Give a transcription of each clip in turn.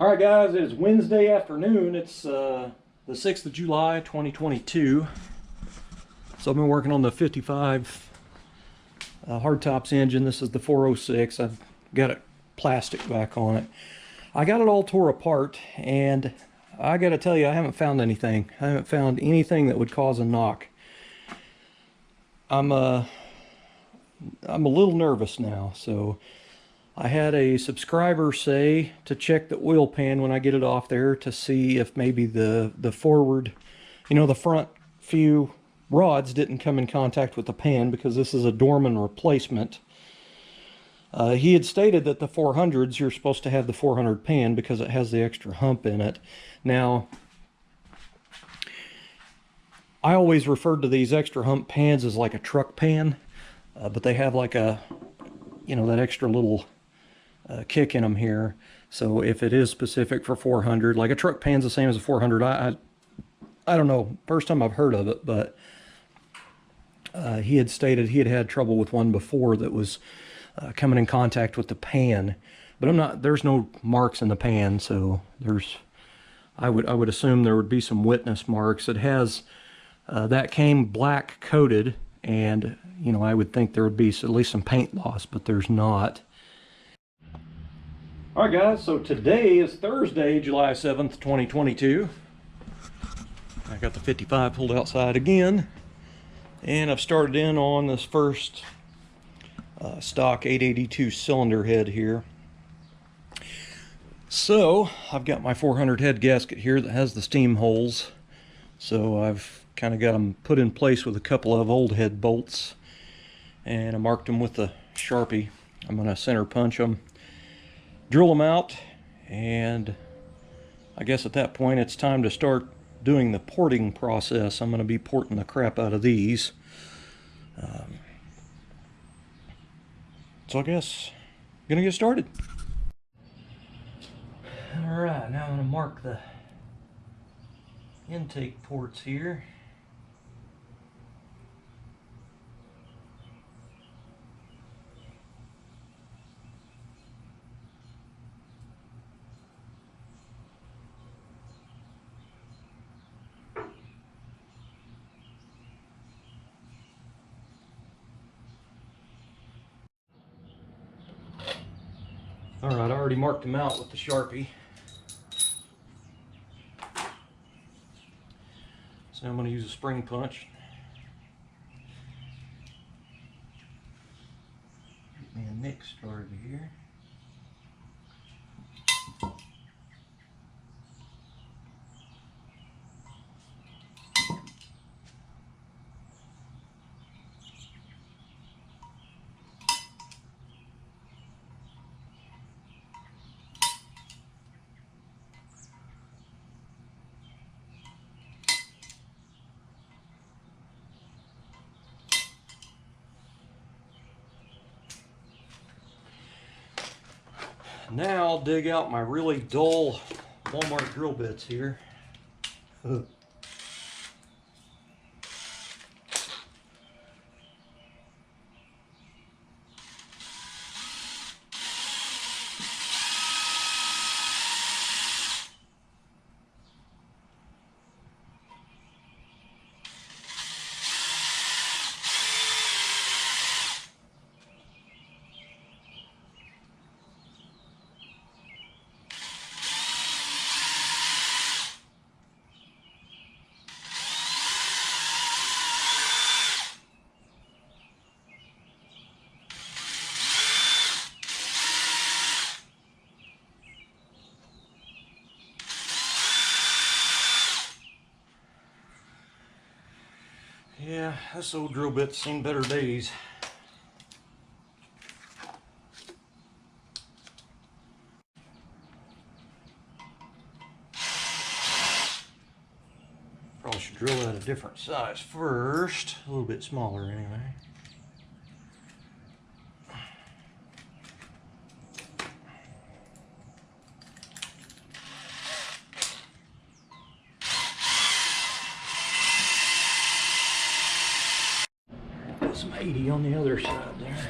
All right, guys, it is Wednesday afternoon. It's the 6th of July, 2022. So I've been working on the 55 hardtops engine. This is the 406. I've got it plastic back on it. I got it all tore apart, and I got to tell you, I haven't found anything. I haven't found anything that would cause a knock. I'm a little nervous now, so I had a subscriber say to check the oil pan when I get it off there to see if maybe the forward, the front few rods didn't come in contact with the pan, because this is a Dorman replacement. He had stated that the 400s, you're supposed to have the 400 pan because it has the extra hump in it. Now, I always referred to these extra hump pans as like a truck pan, but they have like a, that extra little kick in them here. So if it is specific for 400, like a truck pan's the same as a 400, I don't know, first time I've heard of it, but he had stated he had had trouble with one before that was coming in contact with the pan, but there's no marks in the pan, so I would assume there would be some witness marks. It has that came black coated, and I would think there would be at least some paint loss, but there's not. All right, guys, so today is Thursday, July 7th, 2022. I got the 55 pulled outside again, and I've started in on this first stock 882 cylinder head here. So I've got my 400 head gasket here that has the steam holes. So I've kind of got them put in place with a couple of old head bolts, and I marked them with a Sharpie. I'm going to center punch them, drill them out, and I guess at that point it's time to start doing the porting process. I'm going to be porting the crap out of these. So I guess I'm going to get started. Alright, now I'm going to mark the intake ports here. Alright, I already marked them out with the Sharpie. So now I'm going to use a spring punch. Get me a nick started here. Now I'll dig out my really dull Walmart drill bits here. Yeah, this old drill bit's seen better days. Probably should drill at a different size first, a little bit smaller anyway. Got some 80 on the other side there.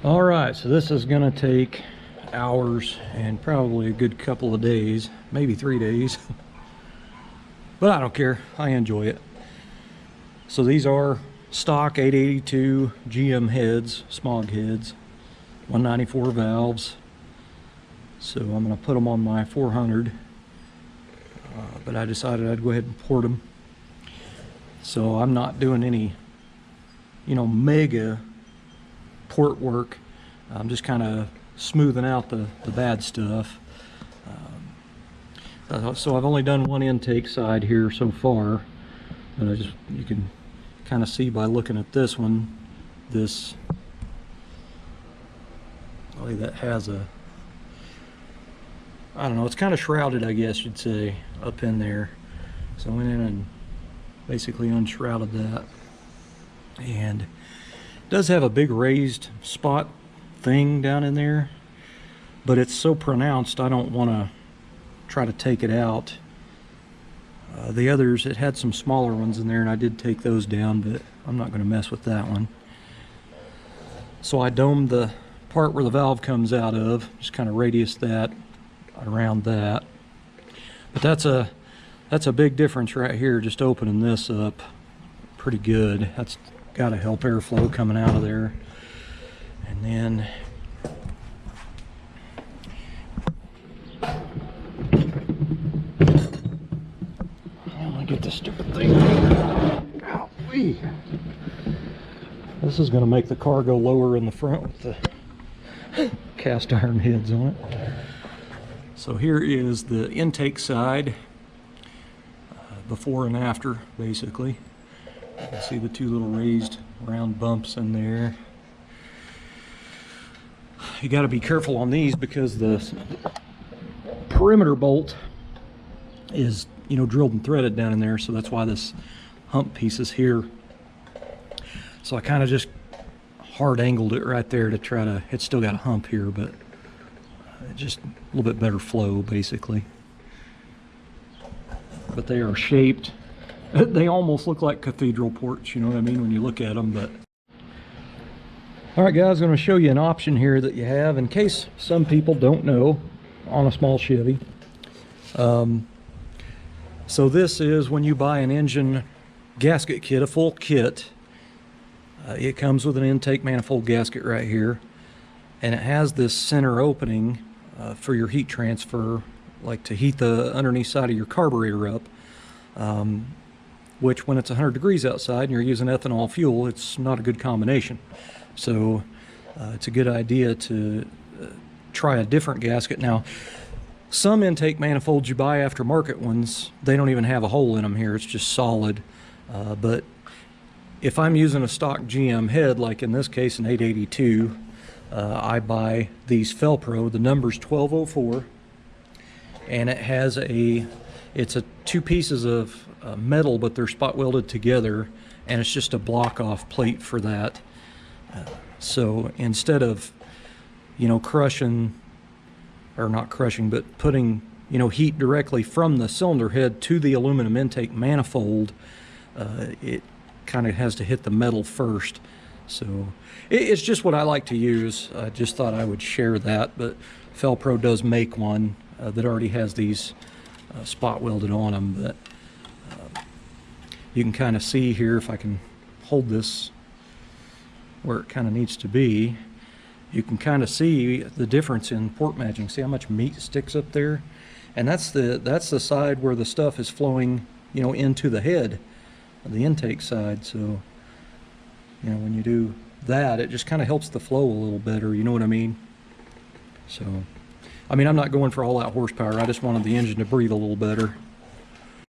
All right, so this is gonna take hours and probably a good couple of days, maybe 3 days. But I don't care, I enjoy it. So these are stock 882 GM heads, smog heads, 194 valves. So I'm gonna put them on my 400, but I decided I'd go ahead and port them. So I'm not doing any, mega port work. I'm just kind of smoothing out the bad stuff. So I've only done one intake side here so far, but you can kind of see by looking at this one, that has a, I don't know, it's kind of shrouded, I guess you'd say, up in there. So I went in and basically unshrouded that, and it does have a big raised spot thing down in there, but it's so pronounced I don't want to try to take it out. The others, it had some smaller ones in there, and I did take those down, but I'm not going to mess with that one. So I domed the part where the valve comes out of, just kind of radius that around that. But that's a big difference right here, just opening this up pretty good. That's got to help airflow coming out of there. And then let me get this stupid thing. Ow-wee. This is going to make the car go lower in the front with the cast iron heads on it. So here is the intake side, before and after, basically. You can see the two little raised round bumps in there. You got to be careful on these because the perimeter bolt is, drilled and threaded down in there, so that's why this hump piece is here. So I kind of just hard angled it right there to try to, it's still got a hump here, but just a little bit better flow, basically. But they are shaped, they almost look like cathedral ports, you know what I mean, when you look at them. But all right, guys, I'm going to show you an option here that you have in case some people don't know on a small Chevy. So this is when you buy an engine gasket kit, a full kit. It comes with an intake manifold gasket right here, and it has this center opening for your heat transfer, like to heat the underneath side of your carburetor up, which when it's 100 degrees outside and you're using ethanol fuel, it's not a good combination. So it's a good idea to try a different gasket. Now, some intake manifolds you buy aftermarket ones, they don't even have a hole in them here, it's just solid. But if I'm using a stock GM head, like in this case an 882, I buy these Felpro, the number's 1204, and it has it's two pieces of metal, but they're spot welded together, and it's just a block off plate for that. So instead of, crushing, or not crushing, but putting, heat directly from the cylinder head to the aluminum intake manifold, it kind of has to hit the metal first. So it's just what I like to use. I just thought I would share that, but Felpro does make one that already has these spot welded on them. But you can kind of see here, if I can hold this where it kind of needs to be, you can kind of see the difference in port matching. See how much meat sticks up there? And that's the side where the stuff is flowing, into the head, the intake side. So when you do that, it just kind of helps the flow a little better, you know what I mean? So I'm not going for all that horsepower, I just wanted the engine to breathe a little better.